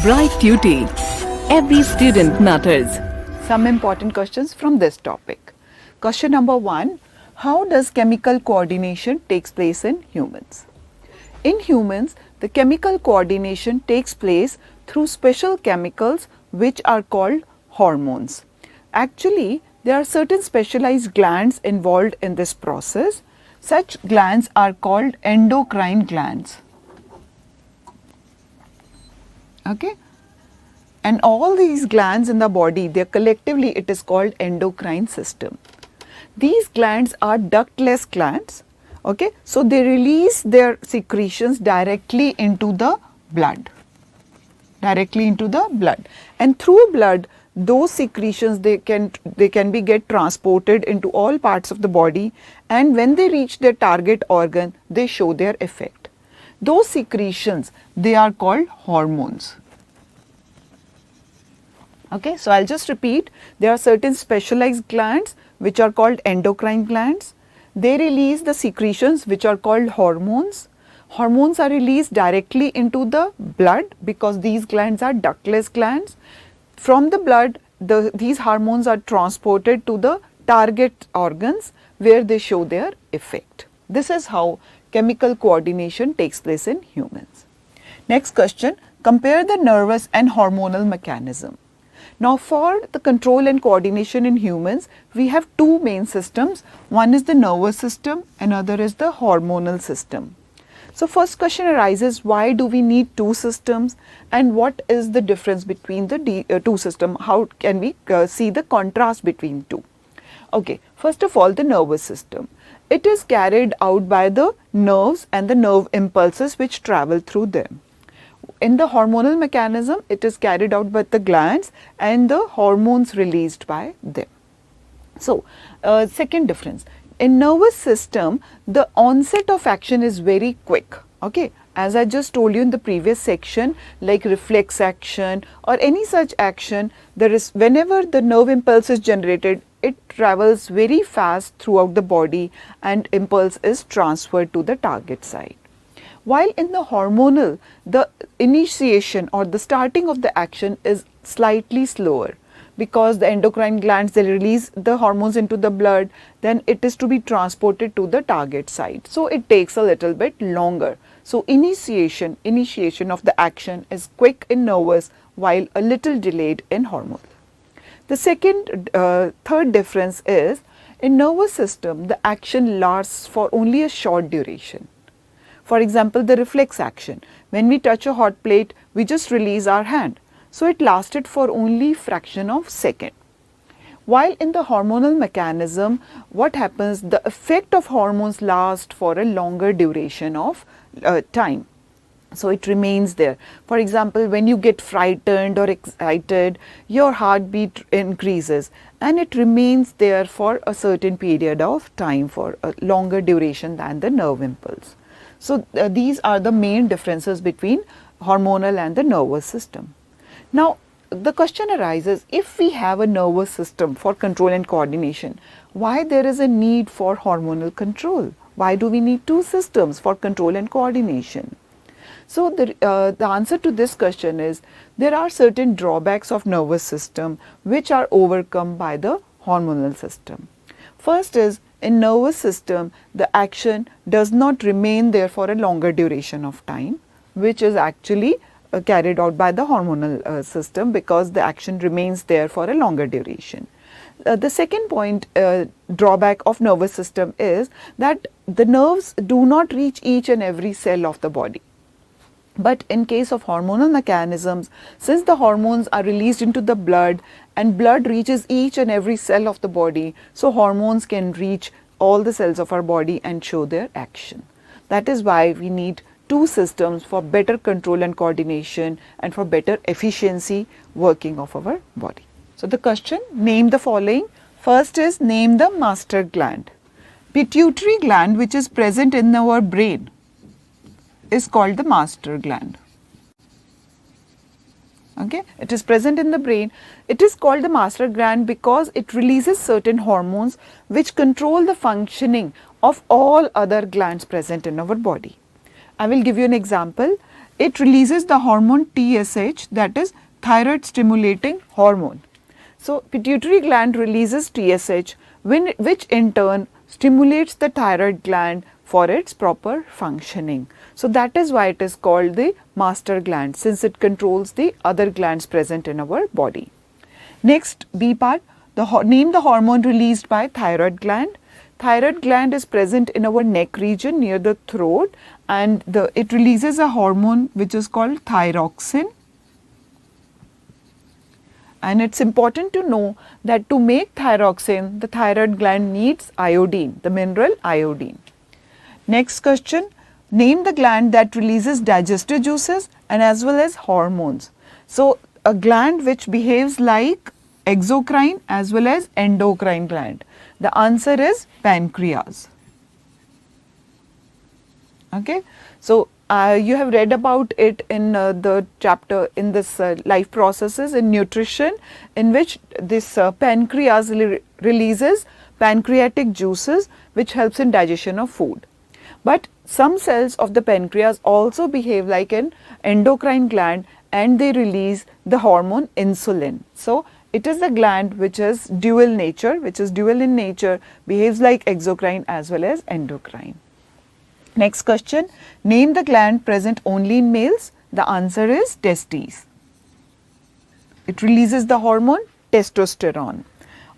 Bright Duty. Every student matters. Some important questions from this topic. Question number 1. How does chemical coordination takes place in humans? In humans, the chemical coordination takes place through special chemicals which are called hormones. Actually, there are certain specialized glands involved in this process. Such glands are called endocrine glands. Okay? And all these glands in the body, they collectively it is called endocrine system. These glands are ductless glands. Okay? So they release their secretions directly into the blood. Directly into the blood. And through blood, those secretions they can be get transported into all parts of the body, and when they reach their target organ, they show their effect. Those secretions, they are called hormones. Okay, so I'll just repeat. There are certain specialized glands which are called endocrine glands. They release the secretions which are called hormones. Hormones are released directly into the blood because these glands are ductless glands. From the blood, these hormones are transported to the target organs where they show their effect. This is how chemical coordination takes place in humans. Next question, compare the nervous and hormonal mechanism. Now for the control and coordination in humans, we have two main systems. One is the nervous system, another is the hormonal system. So first question arises, why do we need two systems and what is the difference between the two systems? How can we see the contrast between two? Okay, first of all, the nervous system. It is carried out by the nerves and the nerve impulses which travel through them. In the hormonal mechanism, it is carried out by the glands and the hormones released by them. So, second difference. In nervous system, the onset of action is very quick. Okay, as I just told you in the previous section, like reflex action or any such action, there is whenever the nerve impulse is generated, it travels very fast throughout the body and impulse is transferred to the target site. While in the hormonal, the initiation or the starting of the action is slightly slower, because the endocrine glands, they release the hormones into the blood, then it is to be transported to the target site. So it takes a little bit longer. So initiation of the action is quick in nervous while a little delayed in hormonal. The third difference is in nervous system, the action lasts for only a short duration. For example, the reflex action. When we touch a hot plate, we just release our hand. So it lasted for only fraction of second. While in the hormonal mechanism, what happens, the effect of hormones lasts for a longer duration of time. So it remains there. For example, when you get frightened or excited, your heartbeat increases and it remains there for a certain period of time, for a longer duration than the nerve impulse. So these are the main differences between hormonal and the nervous system. Now, the question arises, if we have a nervous system for control and coordination, why there is a need for hormonal control? Why do we need two systems for control and coordination? So, the answer to this question is, there are certain drawbacks of nervous system which are overcome by the hormonal system. First is, in nervous system, the action does not remain there for a longer duration of time, which is actually carried out by the hormonal system, because the action remains there for a longer duration. The second point, drawback of nervous system is that the nerves do not reach each and every cell of the body. But in case of hormonal mechanisms, since the hormones are released into the blood and blood reaches each and every cell of the body, so hormones can reach all the cells of our body and show their action. That is why we need two systems for better control and coordination and for better efficiency working of our body. So the question, name the following. First is, name the master gland. Pituitary gland, which is present in our brain, is called the master gland. Okay, it is present in the brain. It is called the master gland because it releases certain hormones which control the functioning of all other glands present in our body. I will give you an example. it releases the hormone TSH, that is thyroid stimulating hormone. So pituitary gland releases TSH, which in turn stimulates the thyroid gland for its proper functioning. So that is why it is called the master gland, since it controls the other glands present in our body. Next, B part, name the hormone released by thyroid gland. Thyroid gland is present in our neck region near the throat, and it releases a hormone which is called thyroxine. And it's important to know that to make thyroxine, the thyroid gland needs iodine, the mineral iodine. Next question, name the gland that releases digestive juices and as well as hormones. So a gland which behaves like exocrine as well as endocrine gland. The answer is pancreas. Okay, so you have read about it in the chapter in this life processes in nutrition, in which this pancreas releases pancreatic juices which helps in digestion of food. But some cells of the pancreas also behave like an endocrine gland, and they release the hormone insulin. So it is a gland which is dual in nature, behaves like exocrine as well as endocrine. Next question, name the gland present only in males. The answer is testes. It releases the hormone testosterone.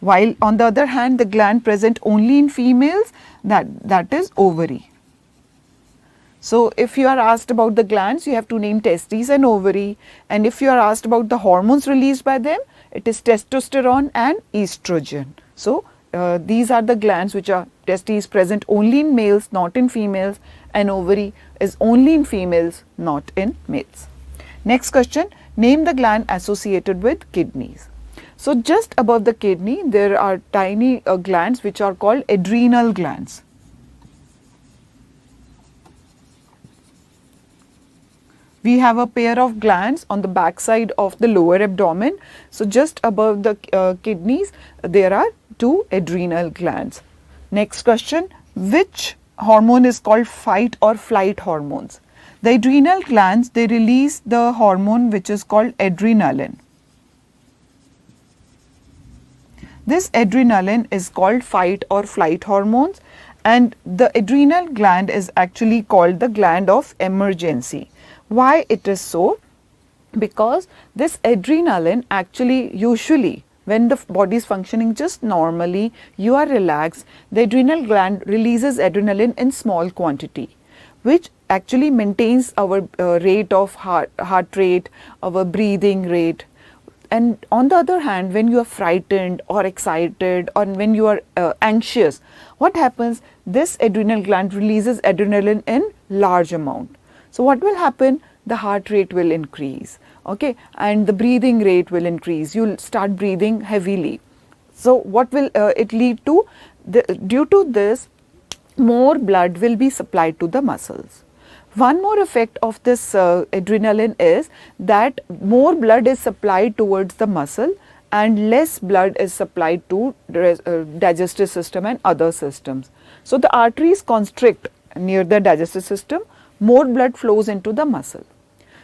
While on the other hand, the gland present only in females, that is ovary. So if you are asked about the glands, you have to name testes and ovary, and if you are asked about the hormones released by them, it is testosterone and estrogen. So these are the glands which are testes present only in males, not in females, and ovary is only in females, not in males. Next question, name the gland associated with kidneys. So just above the kidney, there are tiny glands which are called adrenal glands. We have a pair of glands on the back side of the lower abdomen. So just above the kidneys, there are two adrenal glands. Next question, which hormone is called fight or flight hormones? The adrenal glands, they release the hormone which is called adrenaline. This adrenaline is called fight or flight hormones, and the adrenal gland is actually called the gland of emergency. Why it is so? Because this adrenaline actually usually when the body is functioning just normally, you are relaxed, the adrenal gland releases adrenaline in small quantity, which actually maintains our rate of heart rate, our breathing rate. And on the other hand, when you are frightened or excited or when you are anxious, what happens? This adrenal gland releases adrenaline in large amount. So what will happen? The heart rate will increase, okay, and the breathing rate will increase. You'll start breathing heavily. So what will it lead to? Due to this, more blood will be supplied to the muscles. One more effect of this adrenaline is that more blood is supplied towards the muscle and less blood is supplied to digestive system and other systems. So the arteries constrict near the digestive system, more blood flows into the muscle.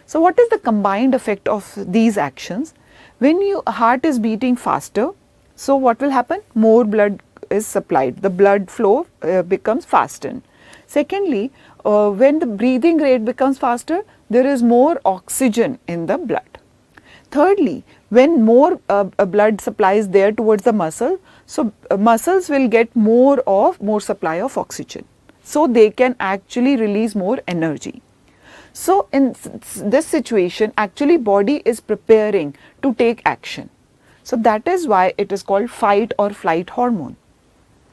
So what is the combined effect of these actions? When your heart is beating faster, so what will happen? More blood is supplied, the blood flow becomes fastened. Secondly, when the breathing rate becomes faster, there is more oxygen in the blood. Thirdly, when more blood supply is there towards the muscle, so muscles will get more supply of oxygen. So they can actually release more energy. So in this situation, actually body is preparing to take action. So that is why it is called fight or flight hormone.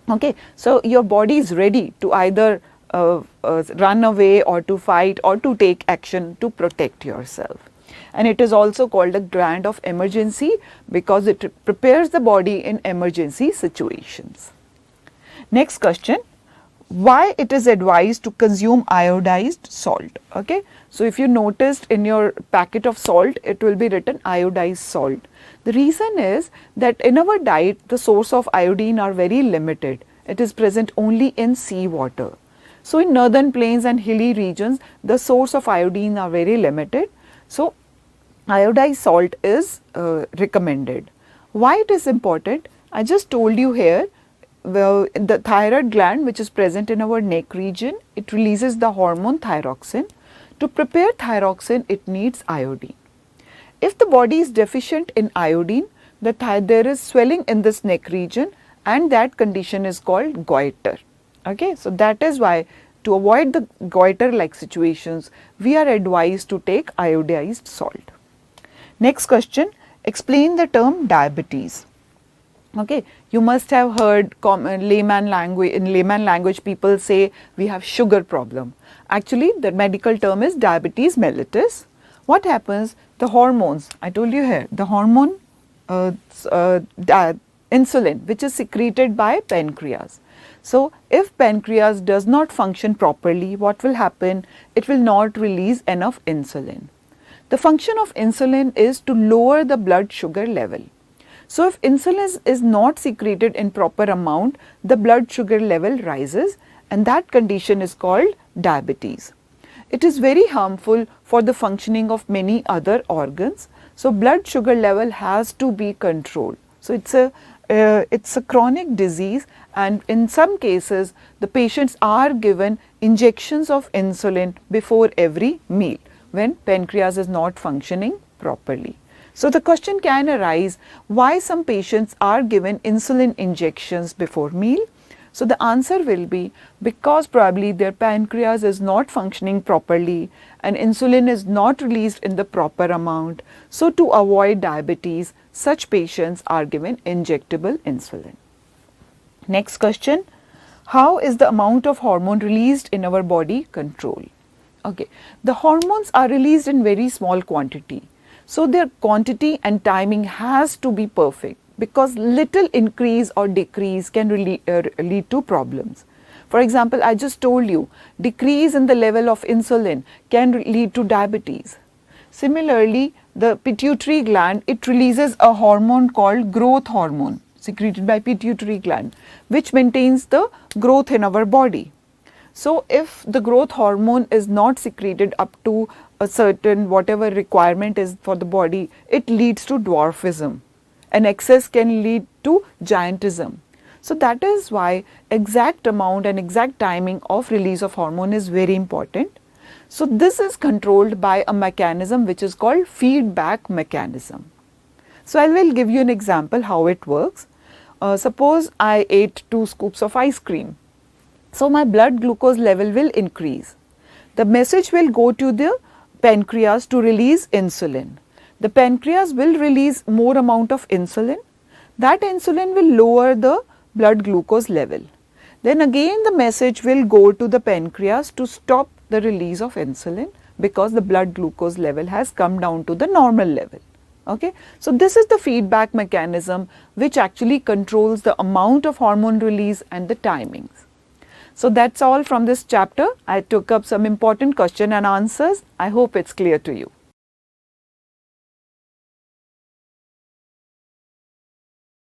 Okay, so your body is ready to either run away or to fight or to take action to protect yourself. And it is also called a gland of emergency because it prepares the body in emergency situations. Next question, why it is advised to consume iodized salt? Okay, so if you noticed in your packet of salt, it will be written iodized salt. The reason is that in our diet, the source of iodine are very limited. It is present only in sea water. So in northern plains and hilly regions, the source of iodine are very limited. So iodized salt is recommended. Why it is important? I just told you here, well, the thyroid gland, which is present in our neck region, it releases the hormone thyroxine. To prepare thyroxine, it needs iodine. If the body is deficient in iodine, there is swelling in this neck region, and that condition is called goiter. Okay, so that is why, to avoid the goiter like situations, we are advised to take iodized salt. Next question, explain the term diabetes. Okay, you must have heard in layman language people say we have sugar problem. Actually, the medical term is diabetes mellitus. What happens? The hormones, I told you here, the hormone insulin, which is secreted by pancreas. So if pancreas does not function properly, what will happen? It will not release enough insulin. The function of insulin is to lower the blood sugar level. So if insulin is not secreted in proper amount, the blood sugar level rises, and that condition is called diabetes. It is very harmful for the functioning of many other organs. So blood sugar level has to be controlled. So it's a chronic disease, and in some cases the patients are given injections of insulin before every meal when pancreas is not functioning properly. So the question can arise, why some patients are given insulin injections before meal? So the answer will be because probably their pancreas is not functioning properly and insulin is not released in the proper amount. So to avoid diabetes, such patients are given injectable insulin. Next question, how is the amount of hormone released in our body controlled? Okay, the hormones are released in very small quantity. So their quantity and timing has to be perfect, because little increase or decrease can lead to problems. For example, I just told you, decrease in the level of insulin can lead to diabetes. Similarly, the pituitary gland, it releases a hormone called growth hormone secreted by pituitary gland, which maintains the growth in our body. So if the growth hormone is not secreted up to a certain whatever requirement is for the body, it leads to dwarfism. And excess can lead to giantism. So that is why exact amount and exact timing of release of hormone is very important. So this is controlled by a mechanism which is called feedback mechanism. So I will give you an example how it works. Suppose I ate 2 scoops of ice cream. So my blood glucose level will increase. The message will go to the pancreas to release insulin. The pancreas will release more amount of insulin. That insulin will lower the blood glucose level. Then again the message will go to the pancreas to stop the release of insulin, because the blood glucose level has come down to the normal level. Okay? So this is the feedback mechanism which actually controls the amount of hormone release and the timings. So that's all from this chapter. I took up some important question and answers. I hope it's clear to you.